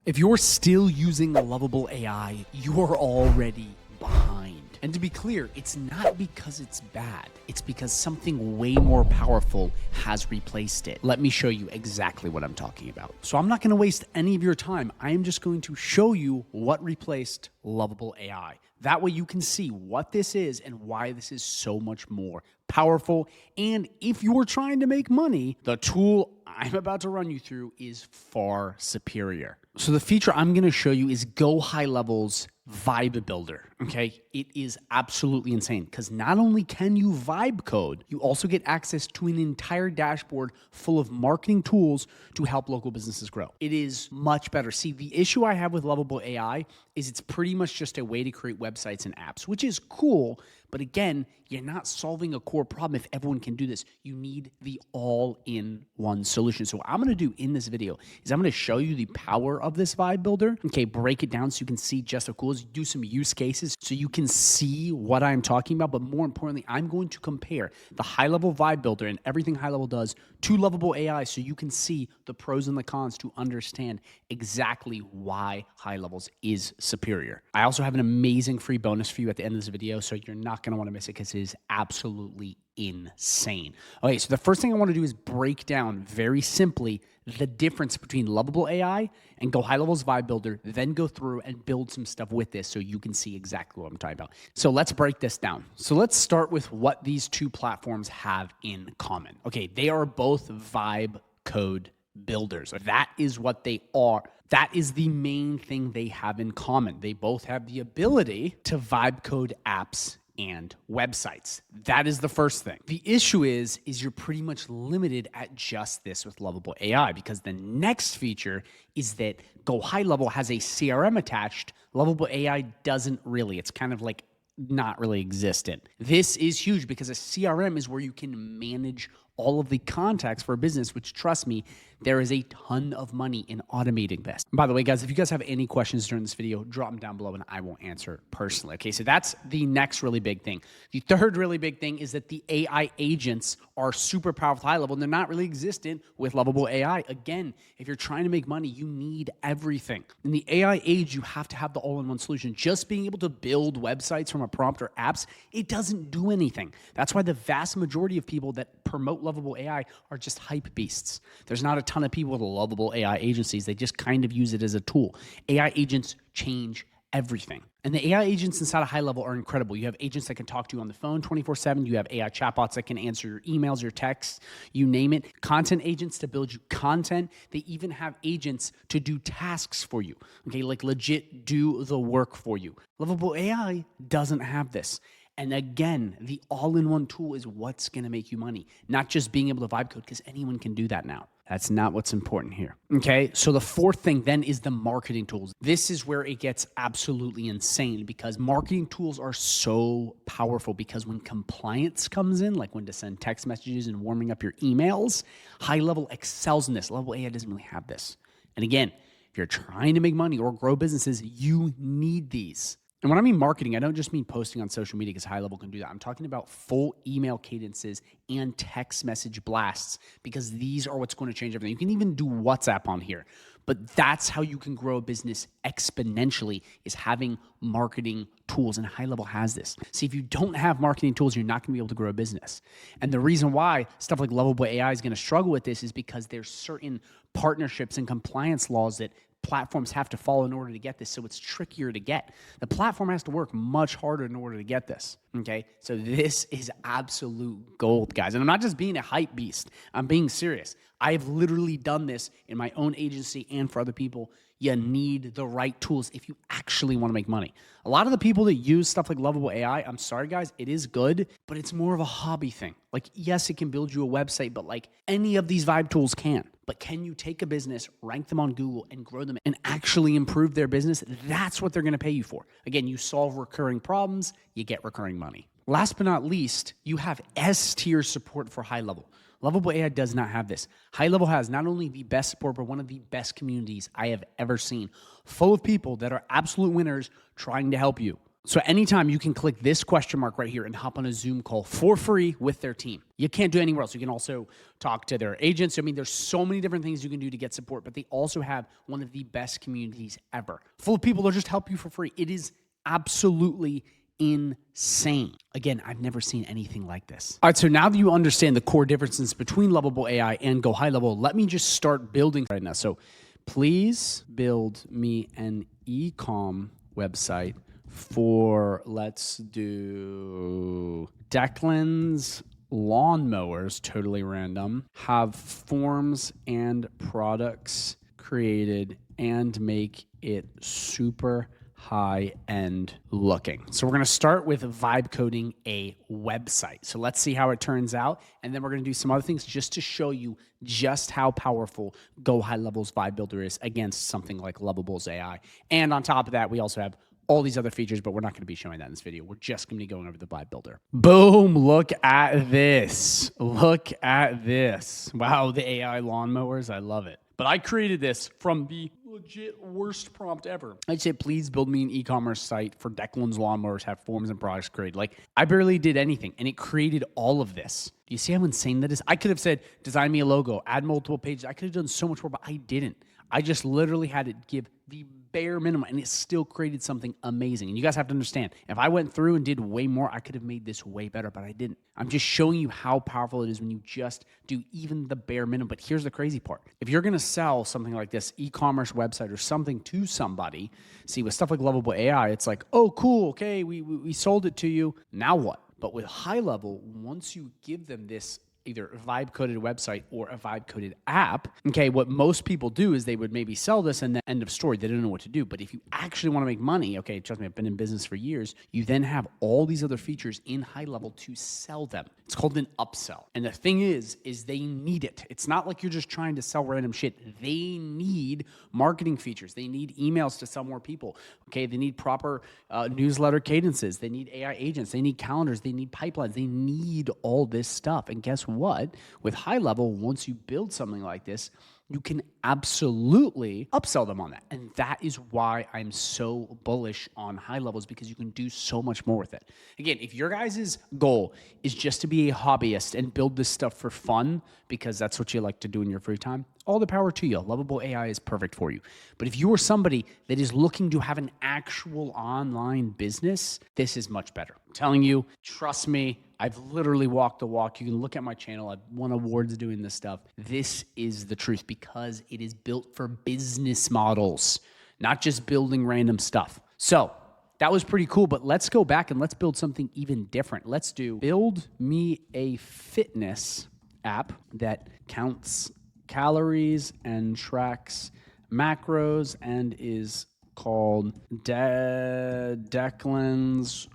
If you're still using Lovable AI, you're already behind. And to be clear, it's not because it's bad. It's because something way more powerful has replaced it. Let me show you exactly what I'm talking about. So I'm not going to waste any of your time. I am just going to show you what replaced Lovable AI. That way you can see what this is and why this is so much more powerful. And if you're trying to make money, the tool I'm about to run you through is far superior. So the feature I'm going to show you is GoHighLevel's Vibe Builder, okay? It is absolutely insane because not only can you vibe code, you also get access to an entire dashboard full of marketing tools to help local businesses grow. It is much better. See, the issue I have with Lovable AI is it's pretty much just a way to create websites and apps, which is cool, but again, you're not solving a core problem if everyone can do this. You need the all-in-one solution. So what I'm gonna do in this video is I'm gonna show you the power of this Vibe Builder, okay, break it down so you can see just how cool it is, do some use cases so you can see what I'm talking about, but more importantly, I'm going to compare the high-level Vibe Builder and everything high-level does to Lovable AI so you can see the pros and the cons to understand exactly why High Levels is superior. I also have an amazing free bonus for you at the end of this video, so you're not going to want to miss it because it is absolutely insane. Okay, so the first thing I want to do is break down very simply the difference between Lovable AI and GoHighLevel's Vibe Builder, then go through and build some stuff with this so you can see exactly what I'm talking about. So let's break this down. So let's start with what these two platforms have in common. Okay, they are both Vibe code builders. That is what they are. That is the main thing they have in common. They both have the ability to vibe code apps and websites. That is the first thing. The issue is you're pretty much limited at just this with Lovable AI because the next feature is that GoHighLevel has a CRM attached. Lovable AI doesn't really. It's kind of like not really existent. This is huge because a CRM is where you can manage all of the contacts for a business, which trust me, there is a ton of money in automating this. And by the way, guys, if you guys have any questions during this video, drop them down below and I will answer personally. Okay, so that's the next really big thing. The third really big thing is that the AI agents are super powerful high level and they're not really existent with Lovable AI. Again, if you're trying to make money, you need everything. In the AI age, you have to have the all-in-one solution. Just being able to build websites from a prompt or apps, it doesn't do anything. That's why the vast majority of people that promote Lovable AI are just hype beasts. There's not a ton of people with Lovable AI agencies. They just kind of use it as a tool. AI agents change everything. And the AI agents inside of High Level are incredible. You have agents that can talk to you on the phone 24/7. You have AI chatbots that can answer your emails, your texts, you name it. Content agents to build you content. They even have agents to do tasks for you. Okay, like legit do the work for you. Lovable AI doesn't have this. And again, the all-in-one tool is what's going to make you money, not just being able to vibe code because anyone can do that now. That's not what's important here. Okay, so the fourth thing then is the marketing tools. This is where it gets absolutely insane because marketing tools are so powerful because when compliance comes in, like when to send text messages and warming up your emails, High Level excels in this. Lovable AI doesn't really have this. And again, if you're trying to make money or grow businesses, you need these. And when I mean marketing, I don't just mean posting on social media because High Level can do that. I'm talking about full email cadences and text message blasts because these are what's going to change everything. You can even do WhatsApp on here, but that's how you can grow a business exponentially is having marketing tools, and High Level has this. See, if you don't have marketing tools, you're not going to be able to grow a business. And the reason why stuff like Lovable AI is going to struggle with this is because there's certain partnerships and compliance laws that platforms have to follow in order to get this, so it's trickier to get. The platform has to work much harder in order to get this, okay? So this is absolute gold, guys. And I'm not just being a hype beast. I'm being serious. I've literally done this in my own agency and for other people. You need the right tools if you actually want to make money. A lot of the people that use stuff like Lovable AI, I'm sorry, guys, it is good, but it's more of a hobby thing. Like, yes, it can build you a website, but like any of these vibe tools can. But can you take a business, rank them on Google, and grow them and actually improve their business? That's what they're going to pay you for. Again, you solve recurring problems, you get recurring money. Last but not least, you have S-tier support for High Level. Lovable AI does not have this. High Level has not only the best support, but one of the best communities I have ever seen, full of people that are absolute winners trying to help you. So anytime you can click this question mark right here and hop on a Zoom call for free with their team. You can't do it anywhere else. You can also talk to their agents. I mean, there's so many different things you can do to get support, but they also have one of the best communities ever, full of people that just help you for free. It is absolutely insane. Again, I've never seen anything like this. All right, so now that you understand the core differences between Lovable AI and Go High Level, let me just start building right now. So please build me an Ecomm website for, let's do Declan's lawnmowers, totally random, have forms and products created and make it super high-end looking. So we're going to start with vibe coding a website. So let's see how it turns out. And then we're going to do some other things just to show you just how powerful Go High Level's Vibe Builder is against something like Lovable's AI. And on top of that, we also have all these other features, but we're not going to be showing that in this video. We're just going to be going over the Vibe Builder. Boom, look at this. Look at this. Wow, the AI lawnmowers, I love it. But I created this from the legit worst prompt ever. I said, please build me an e-commerce site for Declan's lawnmowers, have forms and products created. Like, I barely did anything, and it created all of this. Do you see how insane that is? I could have said, design me a logo, add multiple pages. I could have done so much more, but I didn't. I just literally had to give the bare minimum, and it still created something amazing. And you guys have to understand, if I went through and did way more, I could have made this way better, but I didn't. I'm just showing you how powerful it is when you just do even the bare minimum. But here's the crazy part. If you're going to sell something like this e-commerce website or something to somebody, see, with stuff like Lovable AI, it's like, oh, cool, okay, we sold it to you. Now what? But with High Level, once you give them this either a vibe-coded website or a vibe-coded app, okay, what most people do is they would maybe sell this and then end of story. They don't know what to do. But if you actually want to make money, okay, trust me, I've been in business for years, you then have all these other features in High Level to sell them. It's called an upsell. And the thing is they need it. It's not like you're just trying to sell random shit. They need marketing features. They need emails to sell more people, okay? They need proper newsletter cadences. They need AI agents. They need calendars. They need pipelines. They need all this stuff. And guess what? With High Level, once you build something like this, you can absolutely upsell them on that. And that is why I'm so bullish on High Levels, because you can do so much more with it. Again, if your guys' goal is just to be a hobbyist and build this stuff for fun, because that's what you like to do in your free time, all the power to you. Lovable AI is perfect for you. But if you are somebody that is looking to have an actual online business, this is much better. I'm telling you, trust me, I've literally walked the walk. You can look at my channel. I've won awards doing this stuff. This is the truth, because it is built for business models, not just building random stuff. So that was pretty cool, but let's go back and let's build something even different. Let's do build me a fitness app that counts calories and tracks macros and is called Declan's,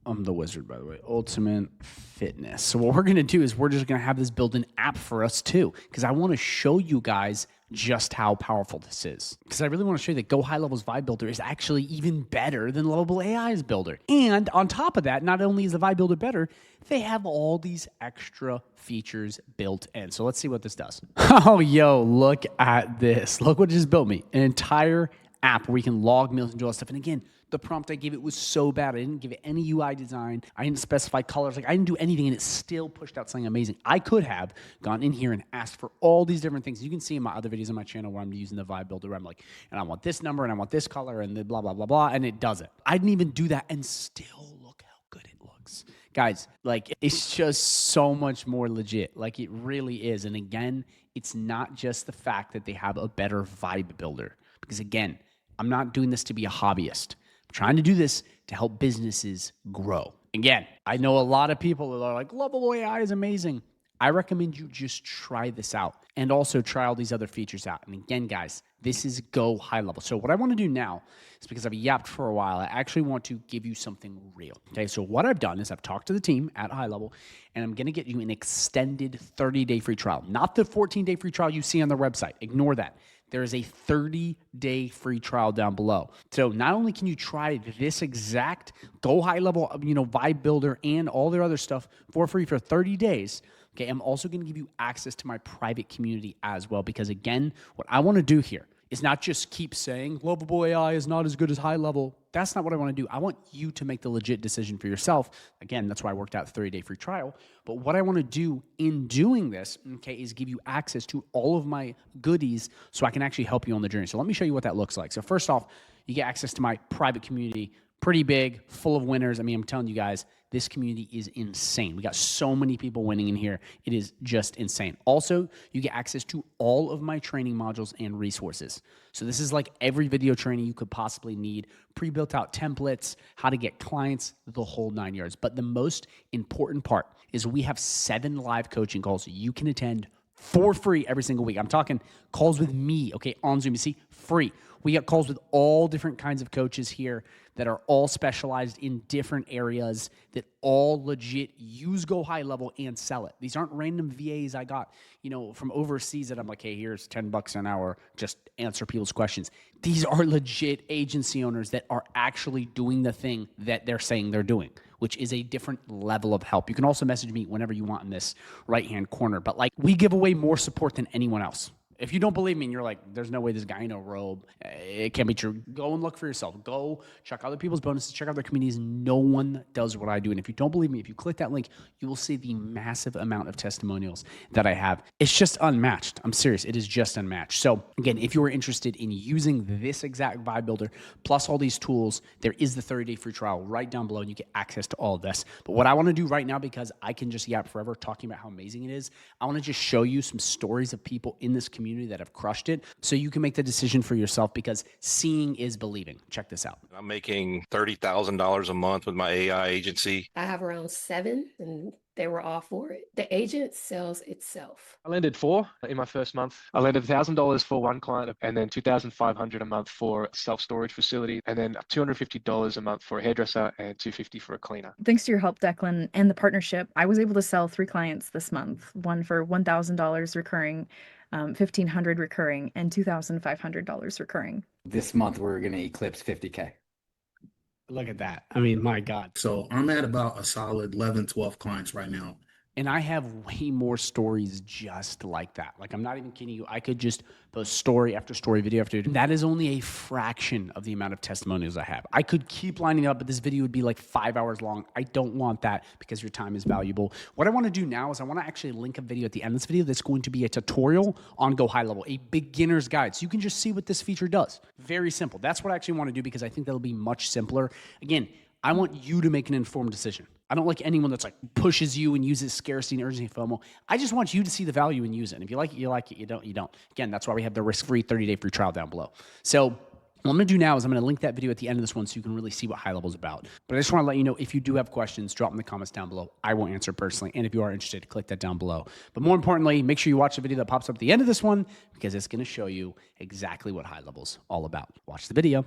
I'm the wizard, by the way, Ultimate Fitness. So what we're going to do is we're just going to have this build an app for us too, because I want to show you guys just how powerful this is. Because I really want to show you that Go High Level's Vibe Builder is actually even better than Lovable AI's Builder. And on top of that, not only is the Vibe Builder better, they have all these extra features built in. So let's see what this does. Oh, yo, look at this. Look what it just built me. An entire app where we can log meals and do all that stuff. And again, the prompt I gave it was so bad. I didn't give it any UI design. I didn't specify colors. Like, I didn't do anything, and it still pushed out something amazing. I could have gone in here and asked for all these different things. You can see in my other videos on my channel where I'm using the Vibe Builder, where I'm like, and I want this number, and I want this color, and the blah, blah, blah, blah, and it does it. I didn't even do that, and still look how good it looks. Guys, like, it's just so much more legit. Like, it really is. And again, it's not just the fact that they have a better Vibe Builder. Because again, I'm not doing this to be a hobbyist. I'm trying to do this to help businesses grow. Again, I know a lot of people that are like, Lovable AI is amazing. I recommend you just try this out and also try all these other features out. And again, guys, this is Go High Level. So what I want to do now is, because I've yapped for a while, I actually want to give you something real. Okay, so what I've done is I've talked to the team at High Level, and I'm going to get you an extended 30-day free trial. Not the 14-day free trial you see on their website. Ignore that. There is a 30-day free trial down below. So not only can you try this exact Go High Level, Vibe Builder and all their other stuff for free for 30 days, okay, I'm also going to give you access to my private community as well. Because again, what I want to do here is not just keep saying Lovable AI is not as good as High Level. That's not what I want to do. I want you to make the legit decision for yourself. Again, that's why I worked out the 30-day free trial. But what I want to do in doing this, okay, is give you access to all of my goodies so I can actually help you on the journey. So let me show you what that looks like. So first off, you get access to my private community, pretty big, full of winners. I mean, I'm telling you guys, this community is insane. We got so many people winning in here. It is just insane. Also, you get access to all of my training modules and resources. So this is like every video training you could possibly need, pre-built out templates, how to get clients, the whole 9 yards. But the most important part is we have 7 live coaching calls you can attend for free every single week. I'm talking calls with me, okay, on Zoom. You see, free. We got calls with all different kinds of coaches here that are all specialized in different areas that all legit use Go High Level and sell it. These aren't random VAs I got, from overseas that I'm like, hey, here's $10 an hour, just answer people's questions. These are legit agency owners that are actually doing the thing that they're saying they're doing, which is a different level of help. You can also message me whenever you want in this right-hand corner, but we give away more support than anyone else. If you don't believe me and you're like, there's no way this guy in a robe, it can't be true, go and look for yourself. Go check other people's bonuses, check out their communities. No one does what I do. And if you don't believe me, if you click that link, you will see the massive amount of testimonials that I have. It's just unmatched. I'm serious. It is just unmatched. So again, if you are interested in using this exact vibe builder plus all these tools, there is the 30-day free trial right down below and you get access to all of this. But what I want to do right now, because I can just yap forever talking about how amazing it is, I want to just show you some stories of people in this community that have crushed it so you can make the decision for yourself, because seeing is believing. Check this out. I'm making $30,000 a month with my AI agency. I have around 7 and they were all for it. The agent sells itself. I landed 4 in my first month. I landed $1,000 for one client and then $2,500 a month for a self-storage facility, and then $250 a month for a hairdresser and $250 for a cleaner. Thanks to your help, Declan, and the partnership, I was able to sell 3 clients this month, one for $1,000 recurring, $1,500 recurring, and $2,500 recurring. This month, we're going to eclipse 50K. Look at that. I mean, my God. So I'm at about a solid 11, 12 clients right now. And I have way more stories just like that. I'm not even kidding you. I could just post story after story, video after video. That is only a fraction of the amount of testimonials I have. I could keep lining up, but this video would be 5 hours long. I don't want that because your time is valuable. What I want to do now is I want to actually link a video at the end of this video that's going to be a tutorial on Go High Level, a beginner's guide. So you can just see what this feature does. Very simple. That's what I actually want to do because I think that'll be much simpler. Again, I want you to make an informed decision. I don't like anyone that's pushes you and uses scarcity and urgency FOMO. I just want you to see the value and use it. And if you like it, you like it. You don't, you don't. Again, that's why we have the risk-free 30-day free trial down below. So what I'm going to do now is I'm going to link that video at the end of this one so you can really see what High Level is about. But I just want to let you know, if you do have questions, drop them in the comments down below. I will answer personally. And if you are interested, click that down below. But more importantly, make sure you watch the video that pops up at the end of this one because it's going to show you exactly what High Level is all about. Watch the video.